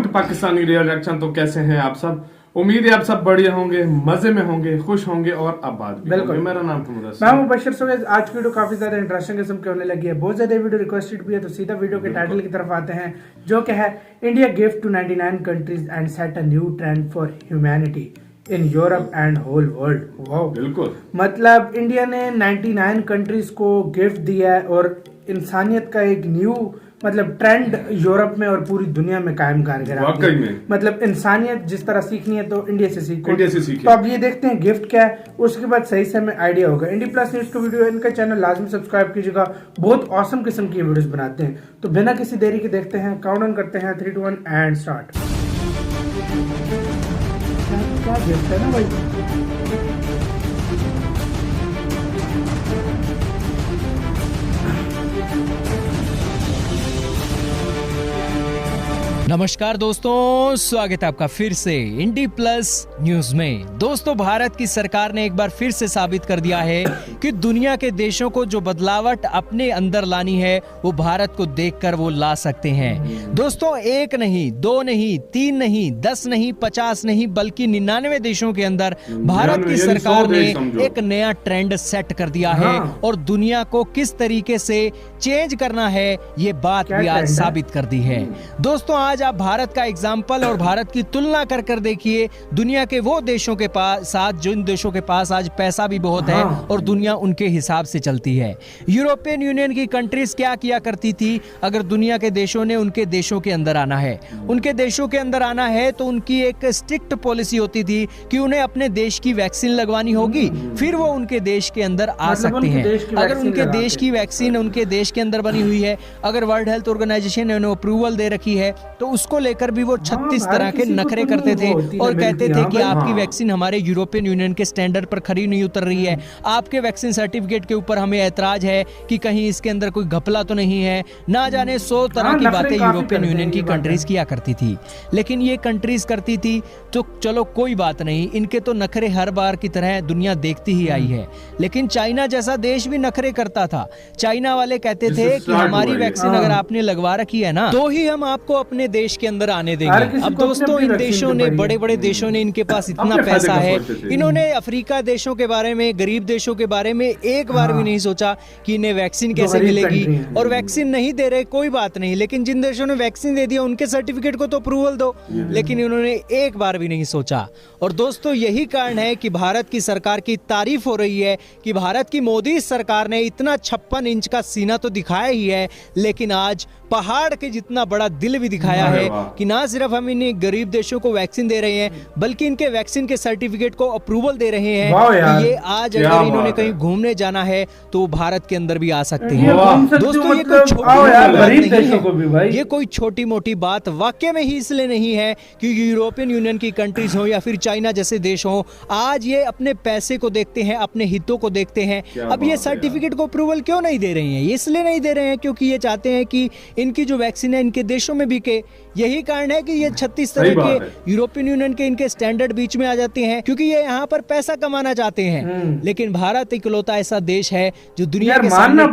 के पाकिस्तानी रिएक्शन। तो कैसे हैं आप सब? उम्मीद है आप सब बढ़िया होंगे, मजे में होंगे, खुश होंगे और आबाद भी होंगे। मेरा नाम मैं हूं मुबशर सुगैज। आज की वीडियो काफी ज्यादा इंटरेस्टिंग किस्म की होने लगी है, बहुत ज्यादा वीडियो रिक्वेस्टेड भी है, तो सीधा वीडियो के टाइटल की तरफ आते हैं, जो कि है India gift to 99 countries and set a new trend for humanity in Europe and whole world. Wow, बिल्कुल। मतलब इंडिया ने 99 कंट्रीज को गिफ्ट दिया है और इंसानियत का एक न्यू ट्रेंड यूरोप में और पूरी दुनिया में कायम कर गया। मतलब इंसानियत जिस तरह सीखनी है तो इंडिया से सीखो। तो अब ये देखते हैं गिफ्ट क्या है, उसके बाद सही से हमें आइडिया होगा। इंडिया प्लस न्यूज का वीडियो, इनका चैनल लाजमी सब्सक्राइब कीजिएगा, बहुत औसम किस्म की वीडियोस बनाते हैं। तो बिना किसी देरी के देखते हैं, काउंटडाउन करते हैं, 3 2 1 एंड स्टार्ट। क्या गिफ्ट है ना भाई। नमस्कार दोस्तों, स्वागत है आपका फिर से इंडी प्लस न्यूज में। दोस्तों, भारत की सरकार ने एक बार फिर से साबित कर दिया है कि दुनिया के देशों को जो बदलावट अपने अंदर लानी है वो भारत को देखकर वो ला सकते हैं। दोस्तों, 1 नहीं, 2 नहीं, 3 नहीं, 10 नहीं, 50 नहीं, बल्कि 99 देशों के अंदर भारत की सरकार ने एक नया ट्रेंड सेट कर दिया है और दुनिया को किस तरीके से चेंज करना है ये बात भी आज साबित कर दी है। दोस्तों, आज आप भारत का एग्जाम्पल और भारत की तुलना कर कर देखिए दुनिया के वो देशों के पास साथ, जिन देशों के पास आज पैसा भी बहुत है और दुनिया उनके हिसाब से चलती है। यूरोपियन यूनियन की कंट्रीज क्या किया करती थी? अगर दुनिया के देशों ने उनके देशों के अंदर आना है, उनके देशों के अंदर आना है तो उनकी एक स्ट्रिक्ट पॉलिसी होती थी कि उन्हें अपने देश की वैक्सीन लगवानी होगी, फिर वो उनके देश के अंदर आ सकते हैं। अगर उनके देश की वैक्सीन उनके देश के अंदर बनी हुई है, अगर वर्ल्ड हेल्थ ऑर्गेनाइजेशन ने उन्हें अप्रूवल दे रखी है, तो उसको लेकर भी वो 36 तरह के नखरे करते थे और कहते थे कि आपकी वैक्सीन हमारे यूरोपियन यूनियन के स्टैंडर्ड पर खरी नहीं उतर रही है, आपके वैक्सीन सर्टिफिकेट के ऊपर हमें ऐतराज है कि कहीं इसके अंदर कोई घपला तो नहीं है। ना जाने 100 तरह की बातें यूरोपियन यूनियन की कंट्रीज किया करती थी। लेकिन ये कंट्रीज करती थी तो चलो कोई बात नहीं, इनके तो नखरे हर बार की तरह दुनिया देखती ही आई है। लेकिन चाइना जैसा देश भी नखरे करता था। चाइना वाले कहते थे कि हमारी वैक्सीन अगर आपने लगवा रखी है ना, तो ही हम आपको अपने देश के अंदर आने देंगे। अब दोस्तों, इन देशों ने, बड़े बड़े देशों ने, इनके पास इतना पैसा है, इन्होंने अफ्रीका देशों के बारे में, गरीब देशों के बारे में एक बार भी नहीं सोचा कि इन्हें वैक्सीन कैसे मिलेगी। और वैक्सीन नहीं दे रहे कोई बात नहीं, लेकिन जिन देशों ने वैक्सीन दे दिया उनके सर्टिफिकेट को तो अप्रूवल दो, लेकिन इन्होंने एक बार भी नहीं सोचा। और दोस्तों, यही कारण है कि भारत की सरकार की तारीफ हो रही है कि भारत की मोदी सरकार ने इतना 56 इंच का सीना तो दिखाया ही है, लेकिन आज पहाड़ के जितना बड़ा दिल भी दिखाया है कि ना सिर्फ हम इन गरीब देशों को वैक्सीन दे रहे हैं, बल्कि इनके वैक्सीन के सर्टिफिकेट को अप्रूवल दे रहे हैं कि ये आज अगर इन्होंने कहीं घूमने जाना है तो भारत के अंदर भी आ सकते हैं। दोस्तों, ये कोई छोटी मोटी बात वाकई में ही इसलिए नहीं है कि यूरोपियन यूनियन की कंट्रीज हो या फिर चाइना जैसे देश हो, आज ये अपने पैसे को देखते हैं, अपने हितों को देखते हैं। अब ये सर्टिफिकेट को अप्रूवल क्यों नहीं दे रहे हैं? ये इसलिए नहीं दे रहे हैं क्योंकि ये चाहते हैं कि इनकी जो वैक्सीन है इनके देशों में बिके। यही कारण है कि ये 36 तरह के यूरोपियन यूनियन के इनके स्टैंडर्ड बीच में आ जाते हैं, क्योंकि ये यहाँ पर पैसा कमाना चाहते हैं। लेकिन भारत इकलौता ऐसा देश है जो दुनिया के सामने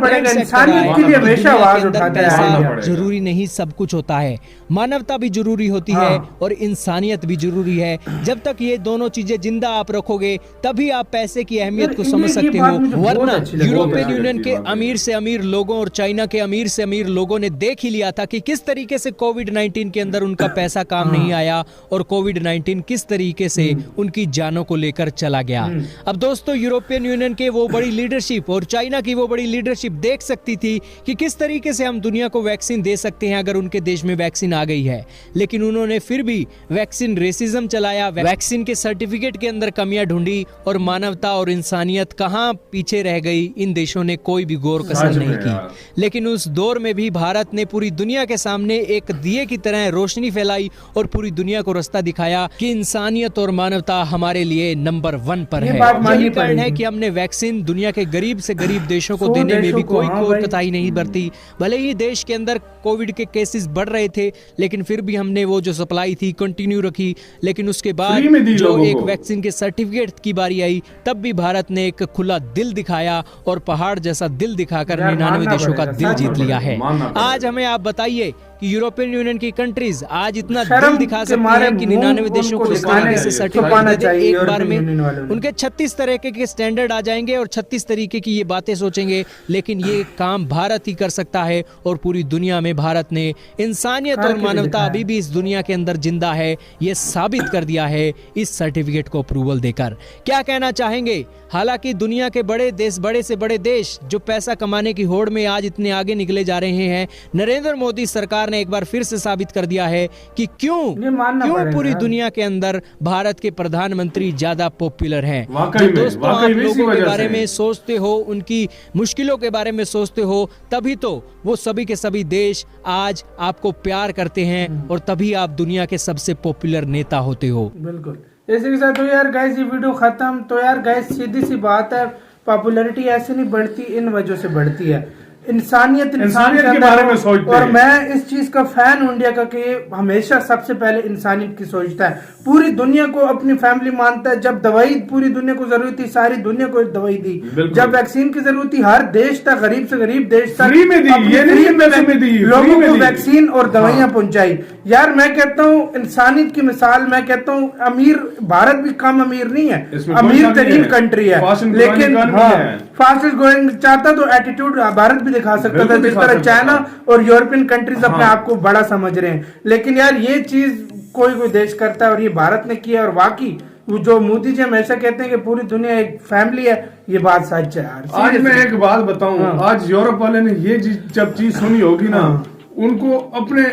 पैसा जरूरी नहीं सब कुछ होता है, मानवता भी जरूरी होती है और इंसानियत भी जरूरी है। जब तक ये दोनों चीजें जिंदा आप रखोगे तभी आप पैसे की अहमियत को समझ सकते हो। वरना यूरोपियन यूनियन के अमीर से अमीर लोगों और चाइना के अमीर से अमीर लोगों ने देख ही लिया था कि किस तरीके से कोविड-19 के अंदर उनका पैसा काम नहीं आया और कोविड-19 किस तरीके से उनकी जानों को लेकर चला गया। अब दोस्तों, यूरोपियन यूनियन के वो बड़ी लीडरशिप और चाइना की वो बड़ी लीडरशिप देख सकती थी कि किस तरीके से हम दुनिया को वैक्सीन दे सकते हैं अगर उनके देश में वैक्सीन आ गई है। लेकिन उन्होंने फिर भी वैक्सीन रेसिज्म चलाया, वैक्सीन के सर्टिफिकेट के अंदर कमियां ढूंढी और मानवता और इंसानियत कहां पीछे रह गई, इन देशों ने कोई भी गौर कसर नहीं की। लेकिन उस दौर में भी भारत ने पूरी दुनिया के सामने एक दिए की तरह रोशनी फैलाई और पूरी दुनिया को रास्ता दिखाया कि इंसानियत और मानवता हमारे लिए नंबर 1 पर है। यही कारण है कि हमने वैक्सीन दुनिया के गरीब से गरीब देशों को देने में भी कोई कोताही नहीं बरती। भले ही देश के अंदर कोविड के केसेस बढ़ रहे थे, लेकिन फिर भी हमने वो जो सप्लाई थी कंटिन्यू रखी। लेकिन उसके बाद जो एक वैक्सीन के सर्टिफिकेट की बारी आई, तब भी भारत ने एक खुला दिल दिखाया और पहाड़ जैसा दिल दिखाकर 99 देशों का दिल जीत लिया है। आज हमें आप बताइए कि यूरोपियन यूनियन की कंट्रीज आज इतना शर्म दिल दिखा के सकती मारे हैं कि मुंह 99 देशों उनको को इस दिखाने तरीके से चाहिए, सर्टिफिकेट छुपाना दे दे चाहिए एक बार यूरोपियन में। यूनियन वालों ने। उनके 36 तरीके के स्टैंडर्ड आ जाएंगे और 36 तरीके की ये बातें सोचेंगे, लेकिन ये काम भारत ही कर सकता है और पूरी दुनिया में भारत ने इंसानियत और करके भी मानवता दिखाया। अभी भी इस दुनिया के अंदर जिंदा है, ये साबित कर दिया है इस सर्टिफिकेट को अप्रूवल देकर। क्या कहना चाहेंगे? हालांकि दुनिया के बड़े देश, बड़े से बड़े देश जो पैसा कमाने की होड़ में आज इतने आगे निकले जा रहे हैं, नरेंद्र मोदी सरकार ने एक बार फिर से साबित कर दिया है कि ये क्यों मानना पड़ेगा पूरी यार। दुनिया के अंदर भारत के प्रधानमंत्री ज्यादा पॉपुलर हैं। वाकई तो में, दोस्तों, वाकई आप में इसी लोगों के वजह बारे से। में सोचते हो, उनकी मुश्किलों के बारे में सोचते हो, तभी तो वो सभी के सभी देश आज आपको प्यार करते हैं और तभी आप दुनिया के सबसे पॉपुलर नेता होते हो। बिल्कुल। इसी के साथ तो यार गाइस ये वीडियो खत्म। तो यार गाइस सीधी सी बात है, पॉपुलैरिटी ऐसे नहीं बढ़ती, इन वजह से बढ़ती है। इंसानियत इंसानियत के अंदर बारे हो। में सोचते और हैं। मैं इस चीज का फैन हूं इंडिया का कि ये हमेशा सबसे पहले इंसानियत की सोचता है। पूरी दुनिया को अपनी फैमिली मानता है। जब दवाई पूरी दुनिया को जरूरत थी, सारी दुनिया को दवाई दी। बिल्कुल। जब वैक्सीन की जरूरत थी, हर देश तक, गरीब से गरीब देश तक फ्री में दी, अपनी ये नहीं फ्री कि पैसे में दी, फ्री लोगों में को दी। वैक्सीन और दवाइयां पहुंचाई। यार मैं कहता हूँ इंसानियत की मिसाल, मैं कहता हूँ अमीर भारत भी कम अमीर नहीं है, इसमें कोई अमीर शक नहीं तरीन है। कंट्री है। Fast and growing लेकिन economy हाँ, है। फास्टेस्ट ग्रोइंग चाहता तो एटीट्यूड भारत भी दिखा सकता था, बिल्कुल जिस दिखा तरह सकता चाइना था। और यूरोपियन कंट्रीज अपने हाँ। आप को बड़ा समझ रहे हैं। लेकिन यार ये चीज कोई कोई देश करता है और ये भारत ने किया। और वाकई वो जो मोदी जी हमेशा कहते हैं कि पूरी दुनिया एक फैमिली है, ये बात सच है यार। आज मैं एक बात बताऊं, हाँ। आज यूरोप वाले ने ये जब चीज सुनी होगी ना, हाँ। उनको अपने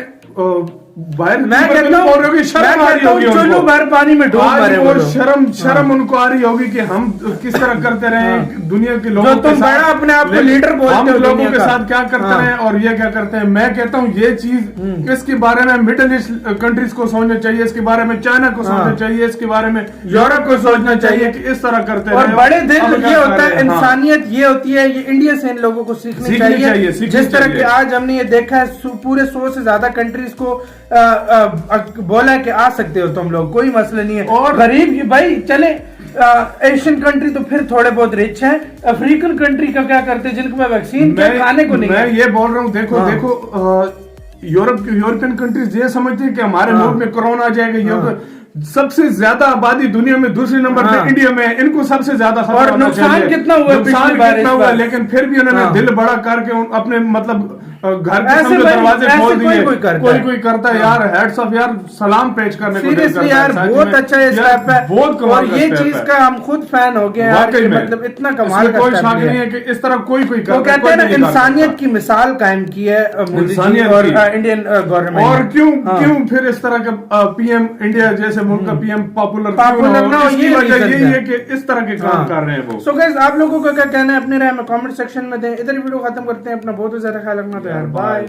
बाहर मैं कहता हूँ शर्म आ रही होगी चलो उनको। बाहर पानी में डूब आज मरे वो और लोग। शर्म उनको आ रही होगी कि हम किस तरह करते रहे हाँ। दुनिया के जो लोगों तुम के साथ। बड़ा अपने आप को लेकिन लीडर बोलते हम हो लोगों दुनिया के का। साथ क्या करते हाँ। रहे और ये क्या करते हैं। मैं कहता हूँ ये चीज इसके बारे में मिडिल ईस्ट कंट्रीज को सोचना चाहिए, इसके बारे में चाइना को सोचना हाँ। चाहिए, इसके बारे में यूरोप को सोचना चाहिए कि इस तरह करते और रहे। बड़े अब दिल क्या ये कर होता रहे है, हैं। हाँ। इंसानियत ये होती है, ये इंडिया से इन लोगों को सीखनी सीखनी चाहिए। चाहिए, सीखनी जिस तरह चाहिए। के आज हमने ये देखा है, पूरे 100 से ज्यादा कंट्रीज को बोला है कि आ सकते हो तुम लोग, कोई मसला नहीं है। और गरीब की भाई चले, एशियन कंट्री तो फिर थोड़े बहुत रिच हैं, अफ्रीकन कंट्री का क्या करते हैं जिनके पास वैक्सीन क्या खाने को नहीं मैं है। ये बोल रहा हूँ, देखो हाँ। देखो यूरोपियन कंट्रीज ये समझती है कि हमारे हाँ। मुल्क में कोरोना आ जाएगा। ये हाँ। तो सबसे ज्यादा आबादी दुनिया में दूसरे नंबर पे हाँ। इंडिया में है, इनको सबसे ज्यादा खतरा और होना नुकसान चाहिए। कितना हुआ नुकसान पिछली बार कितना इस हुआ, बार? लेकिन फिर भी उन्होंने हाँ। दिल बड़ा करके अपने मतलब घर के ऐसे सामने भाई, दरवाजे ऐसे खोल दिए। कोई करता कोई है। कोई करता है यार, हेड्स ऑफ यार, सलाम पेश करने को दिल सीरियसली करता है। यार सच बहुत में। अच्छा ये यार, स्टेप है। बहुत कमाल और का ये step चीज है। का हम खुद फैन हो गए यार, वाकई कि में। मतलब इतना कमाल इसमें का कोई step शक लिया नहीं है कि इस तरह कोई वो करता है, कहते कोई हैं ना नहीं कर इंसानियत सकता। की मिसाल कायम की है मोदी जी इंसानियत और की। इंडियन गवर्नमेंट और क्यों हाँ। क्यों फिर इस तरह का पीएम इंडिया जैसे मुल्क का पीएम पॉपुलर पॉपुलर ना हो, इसकी ये वजह reason यही है। है कि इस तरह के काम कर रहे हैं वो। सो गाइस आप लोगों का क्या कहना है अपने राय में कमेंट सेक्शन में दें। इधर वीडियो खत्म करते हैं। अपना बहुत ज्यादा ख्याल रखना। तो यार बाय।